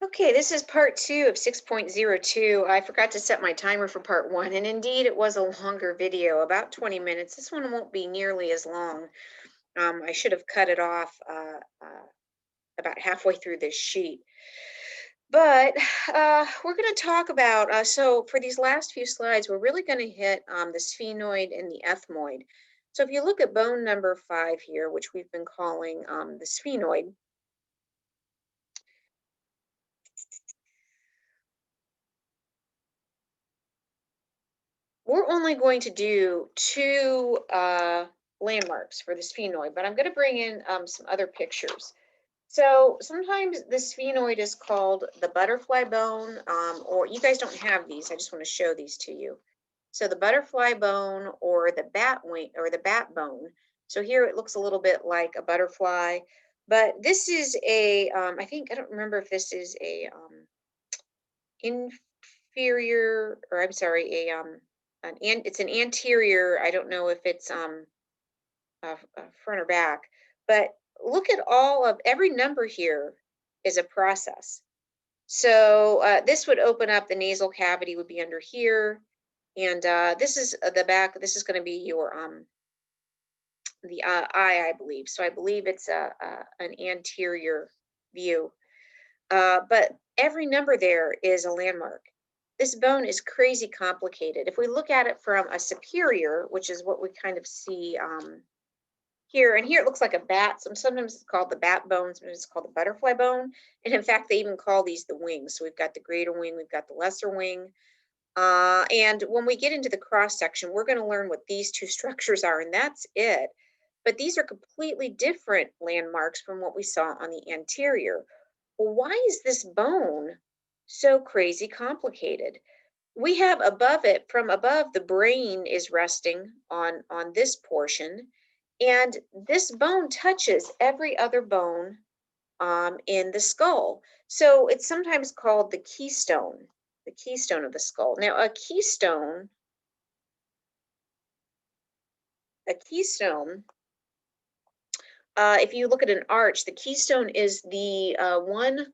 Okay, this is part 2 of 6.02. I forgot to set my timer for part 1, and indeed it was a longer video, about 20 minutes. This one won't be nearly as long. I should have cut it off about halfway through this sheet. But we're going to talk about, so for these last few slides, we're really going to hit the sphenoid and the ethmoid. So if you look at bone number 5 here, which we've been calling the sphenoid, we're only going to do 2 landmarks for the sphenoid, but I'm going to bring in some other pictures. So sometimes the sphenoid is called the butterfly bone, or you guys don't have these. I just want to show these to you. So the butterfly bone or the bat wing or the bat bone. So here it looks a little bit like a butterfly, but this is a, I think, I don't remember if this is a inferior, or I'm sorry, it's an anterior. I don't know if it's front or back, but look at all of every number here is a process. So this would open up, the nasal cavity would be under here, and this is the back. This is going to be your the eye, I believe. So I believe it's an anterior view. But every number there is a landmark. This bone is crazy complicated. If we look at it from a superior, which is what we kind of see here, and here it looks like a bat. So sometimes it's called the bat bone, sometimes it's called the butterfly bone. And in fact, they even call these the wings. So we've got the greater wing, we've got the lesser wing. And when we get into the cross section, we're going to learn what these two structures are, and that's it. But these are completely different landmarks from what we saw on the anterior. Well, why is this bone so crazy complicated? We have above it, from above, the brain is resting on this portion, and this bone touches every other bone in the skull. So it's sometimes called the keystone of the skull. Now, a keystone, if you look at an arch, the keystone is the one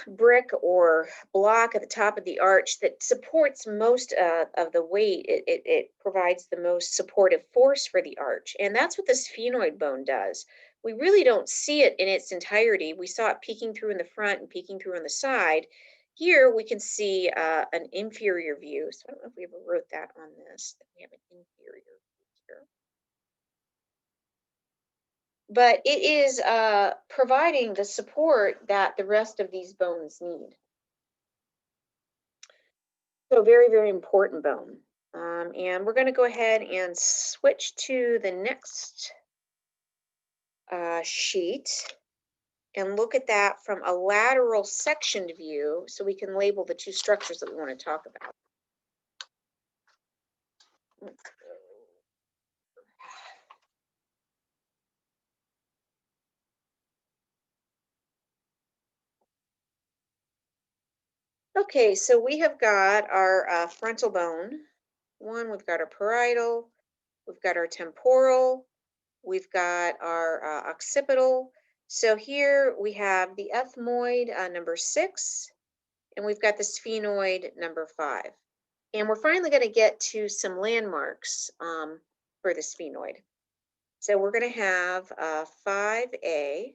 brick or block at the top of the arch that supports most of the weight. It provides the most supportive force for the arch. And that's what the sphenoid bone does. We really don't see it in its entirety. We saw it peeking through in the front and peeking through on the side. Here we can see an inferior view. So I don't know if we ever wrote that on this, that we have an inferior view here. But it is providing the support that the rest of these bones need. So very, very important bone. And we're going to go ahead and switch to the next sheet and look at that from a lateral sectioned view so we can label the two structures that we want to talk about. Okay, so we have got our frontal bone. We've got our parietal, we've got our temporal, we've got our occipital. So here we have the ethmoid, number 6, and we've got the sphenoid, number 5. And we're finally going to get to some landmarks for the sphenoid. So we're going to have 5A,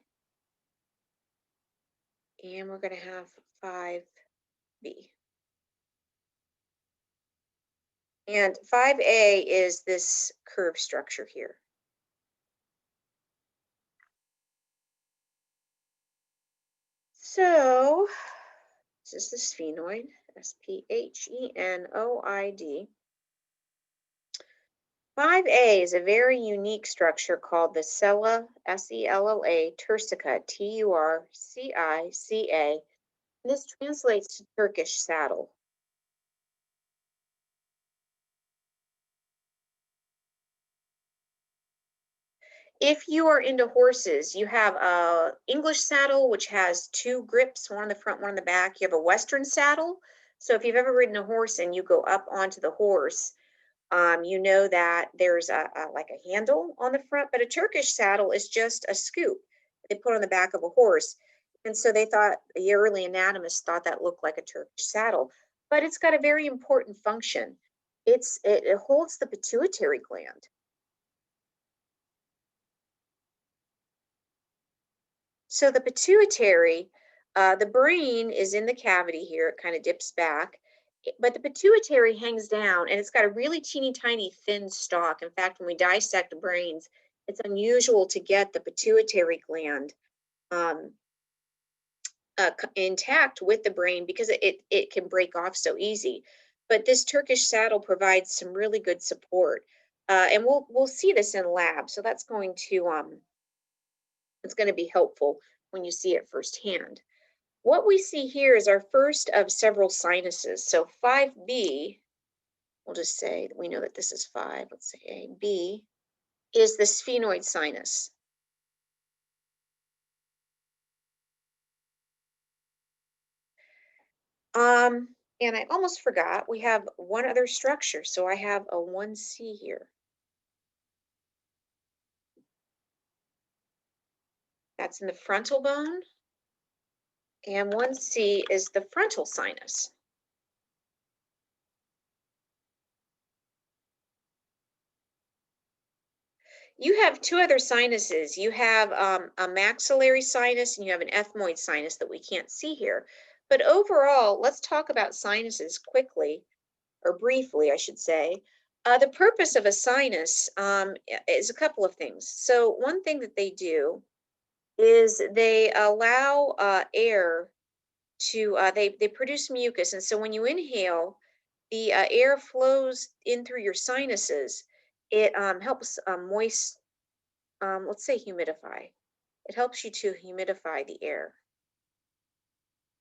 and we're going to have 5B. And 5A is this curved structure here. So this is the sphenoid, sphenoid. 5A is a very unique structure called the sella, S-E-L-L-A, turcica, T-U-R-C-I-C-A. This translates to Turkish saddle. If you are into horses, you have a English saddle, which has 2 grips, one on the front, one on the back. You have a Western saddle. So if you've ever ridden a horse and you go up onto the horse, you know that there's like a handle on the front, but a Turkish saddle is just a scoop they put on the back of a horse. And so they thought, the early anatomists thought that looked like a Turkish saddle, but it's got a very important function. It holds the pituitary gland. So the pituitary, the brain is in the cavity here, it kind of dips back, but the pituitary hangs down and it's got a really teeny tiny thin stalk. In fact, when we dissect brains, it's unusual to get the pituitary gland um, intact with the brain because it can break off so easy. But this Turkish saddle provides some really good support, and we'll see this in lab. So that's going to it's going to be helpful when you see it firsthand. What we see here is our first of several sinuses. So 5B, we'll just say that we know that this is 5. Let's say A. B is the sphenoid sinus. And I almost forgot, we have one other structure. So I have a 1C here. That's in the frontal bone. And 1C is the frontal sinus. You have two other sinuses. You have a maxillary sinus and you have an ethmoid sinus that we can't see here. But overall, let's talk about sinuses quickly, or briefly, I should say. The purpose of a sinus is a couple of things. So one thing that they do is they allow air to, they produce mucus. And so when you inhale, the air flows in through your sinuses. It helps let's say humidify. It helps you to humidify the air.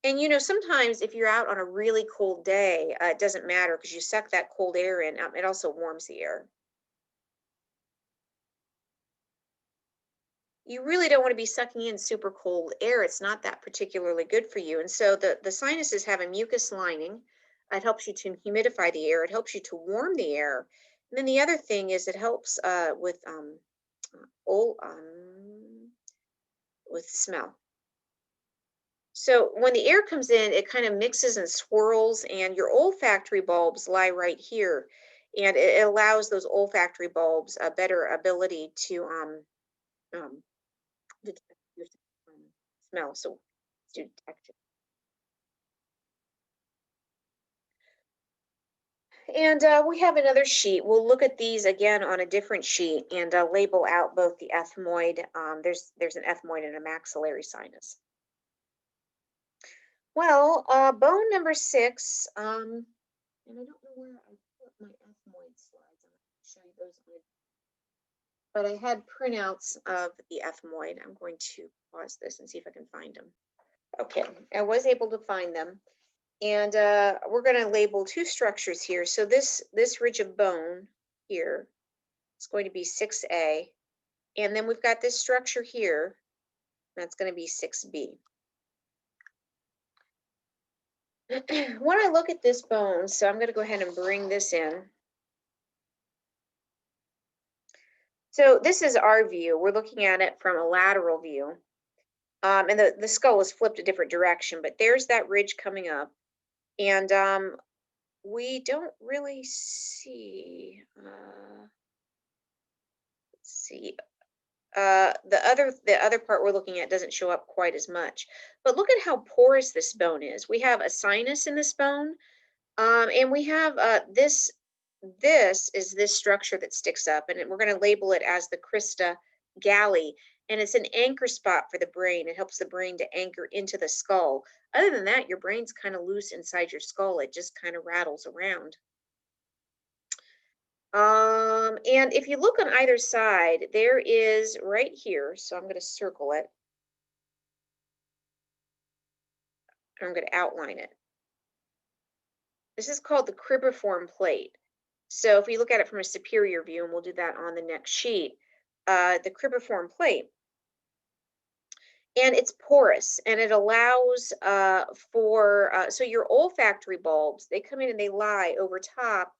And sometimes if you're out on a really cold day, it doesn't matter because you suck that cold air in. It also warms the air. You really don't want to be sucking in super cold air. It's not that particularly good for you. And so the sinuses have a mucus lining. It helps you to humidify the air. It helps you to warm the air. And then the other thing is it helps ol- um, with smell. So when the air comes in, it kind of mixes and swirls, and your olfactory bulbs lie right here. And it allows those olfactory bulbs a better ability to um, detect your smell. So to detect it. And we have another sheet. We'll look at these again on a different sheet and label out both the ethmoid. There's an ethmoid and a maxillary sinus. Well, bone number 6, and I don't know where I put my ethmoid slides. I'm going to show you those but I had printouts of the ethmoid. I'm going to pause this and see if I can find them. Okay, I was able to find them. And we're going to label two structures here. So this ridge of bone here is going to be 6A. And then we've got this structure here. That's going to be 6B. When I look at this bone, so I'm going to go ahead and bring this in. So this is our view. We're looking at it from a lateral view. And the skull is flipped a different direction, but there's that ridge coming up. And we don't really see, let's see, the other part we're looking at doesn't show up quite as much. But look at how porous this bone is. We have a sinus in this bone, and we have this is this structure that sticks up, and we're going to label it as the crista galli, and it's an anchor spot for the brain. It helps the brain to anchor into the skull. Other than that, your brain's kind of loose inside your skull. It just kind of rattles around. And if you look on either side, there is right here, so I'm going to circle it. I'm going to outline it. This is called the Cribiform Plate. So if we look at it from a superior view, and we'll do that on the next sheet, the Cribiform Plate, and it's porous, and it allows so your olfactory bulbs, they come in and they lie over top.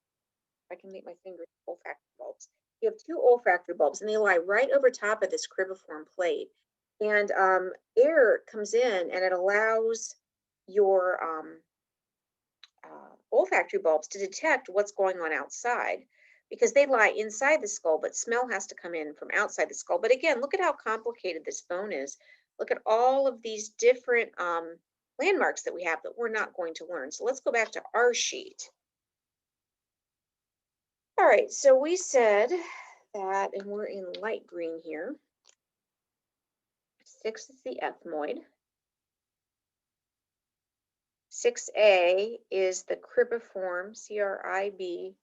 I can make my fingers olfactory bulbs. You have two olfactory bulbs, and they lie right over top of this Cribiform Plate. And air comes in and it allows your olfactory bulbs to detect what's going on outside because they lie inside the skull, but smell has to come in from outside the skull. But again, look at how complicated this bone is. Look at all of these different landmarks that we have that we're not going to learn. So let's go back to our sheet. All right, so we said that, and we're in light green here. 6 is the ethmoid. 6A is the cribiform, C-R-I-B,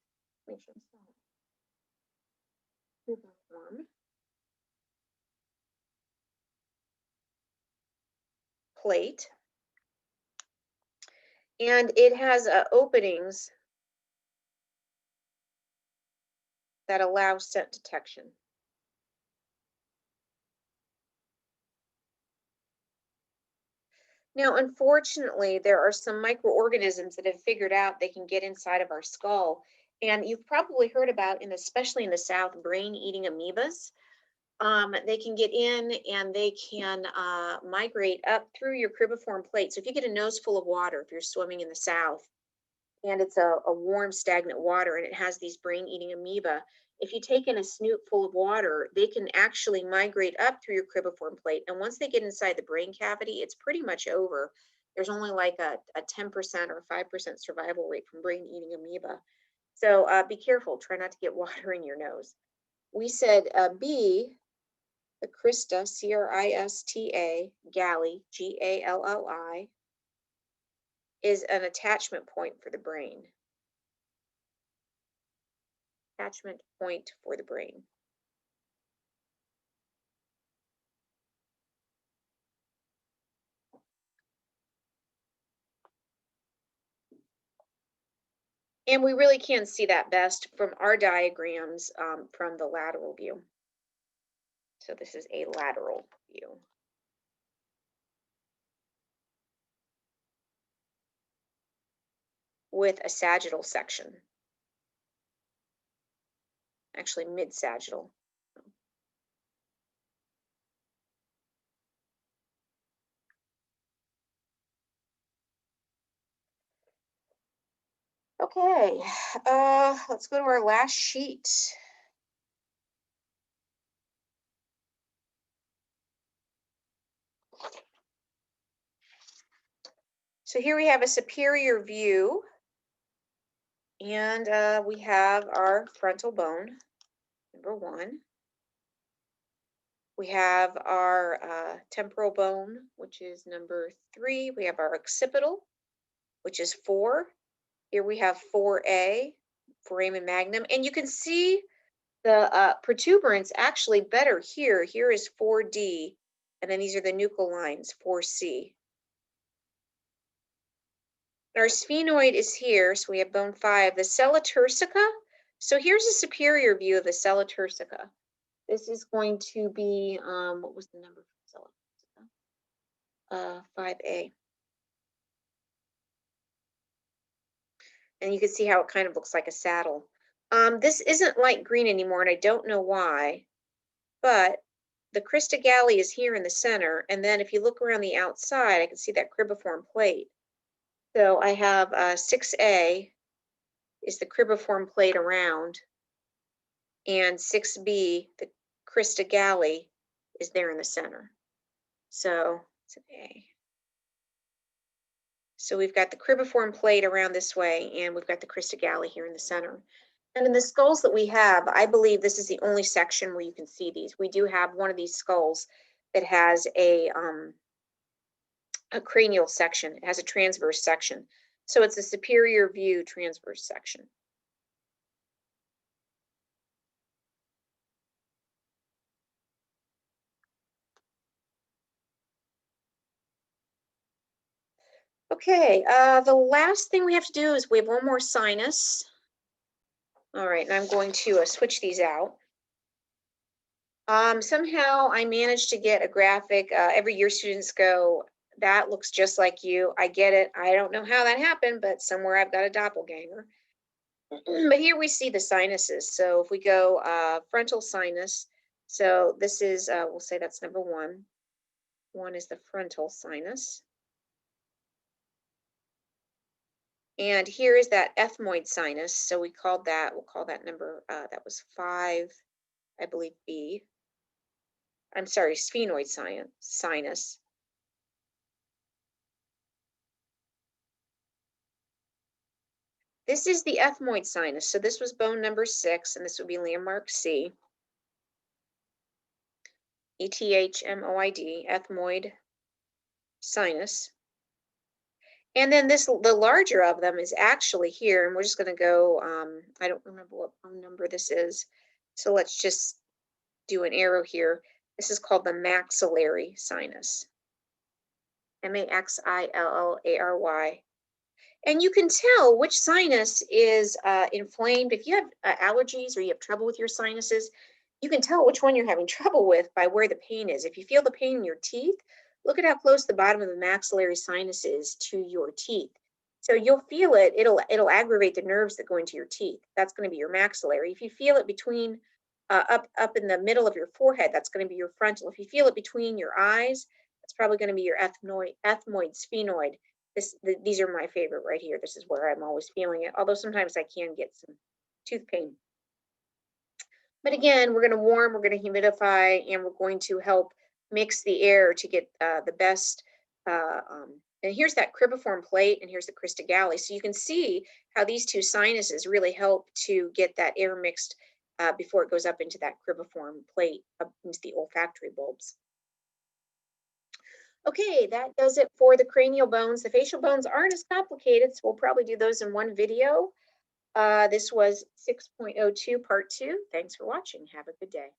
cribiform plate. And it has openings that allow scent detection. Now, unfortunately, there are some microorganisms that have figured out they can get inside of our skull. And you've probably heard about, especially in the South, brain-eating amoebas. They can get in and they can migrate up through your cribiform plate. So if you get a nose full of water, if you're swimming in the South, and it's a warm, stagnant water, and it has these brain-eating amoeba, if you take in a snoot full of water, they can actually migrate up through your cribiform plate. And once they get inside the brain cavity, it's pretty much over. There's only like a 10% or 5% survival rate from brain-eating amoeba. So be careful. Try not to get water in your nose. We said B, the crista, C-R-I-S-T-A, galley, G-A-L-L-I, is an attachment point for the brain. Attachment point for the brain. And we really can see that best from our diagrams from the lateral view. So this is a lateral view. With a sagittal section. Actually, mid-sagittal. Okay, let's go to our last sheet. So here we have a superior view, and we have our frontal bone, number 1. We have our temporal bone, which is number 3. We have our occipital, which is 4. Here we have 4A, foramen magnum, and you can see the protuberance actually better here. Here is 4D, and then these are the nuchal lines, 4C. Our sphenoid is here, so we have bone 5. The sella turcica, so here's a superior view of the sella turcica. This is going to be, what was the number for sella turcica? 5A. And you can see how it kind of looks like a saddle. This isn't light green anymore, and I don't know why, but the crista galli is here in the center, and then if you look around the outside, I can see that cribiform plate. So I have 6A is the cribiform plate around, and 6B, the crista galli, is there in the center. So it's an A. So we've got the cribiform plate around this way, and we've got the crista galli here in the center. And in the skulls that we have, I believe this is the only section where you can see these. We do have one of these skulls that has a cranial section. It has a transverse section. So it's a superior view transverse section. Okay, the last thing we have to do is we have one more sinus. All right, and I'm going to switch these out. Somehow I managed to get a graphic. Every year students go, that looks just like you. I get it. I don't know how that happened, but somewhere I've got a doppelganger. But here we see the sinuses. So if we go frontal sinus, so this is, we'll say that's number 1. One is the frontal sinus. And here is that ethmoid sinus. So we'll call that number, that was 5, I believe, B. I'm sorry, sphenoid sinus. This is the ethmoid sinus. So this was bone number 6, and this would be landmark C. Ethmoid, ethmoid sinus. And then the larger of them is actually here, and we're just going to go, I don't remember what bone number this is. So let's just do an arrow here. This is called the maxillary sinus. Maxillary. And you can tell which sinus is inflamed. If you have allergies or you have trouble with your sinuses, you can tell which one you're having trouble with by where the pain is. If you feel the pain in your teeth, look at how close the bottom of the maxillary sinus is to your teeth. So you'll feel it. It'll aggravate the nerves that go into your teeth. That's going to be your maxillary. If you feel it between up in the middle of your forehead, that's going to be your frontal. If you feel it between your eyes, that's probably going to be your ethmoid, sphenoid. These are my favorite right here. This is where I'm always feeling it, although sometimes I can get some tooth pain. But again, we're going to warm, we're going to humidify, and we're going to help mix the air to get the best. And here's that cribiform plate, and here's the crista galli. So you can see how these two sinuses really help to get that air mixed before it goes up into that cribiform plate, up into the olfactory bulbs. Okay, that does it for the cranial bones. The facial bones aren't as complicated, so we'll probably do those in one video. This was 6.02 part 2. Thanks for watching. Have a good day.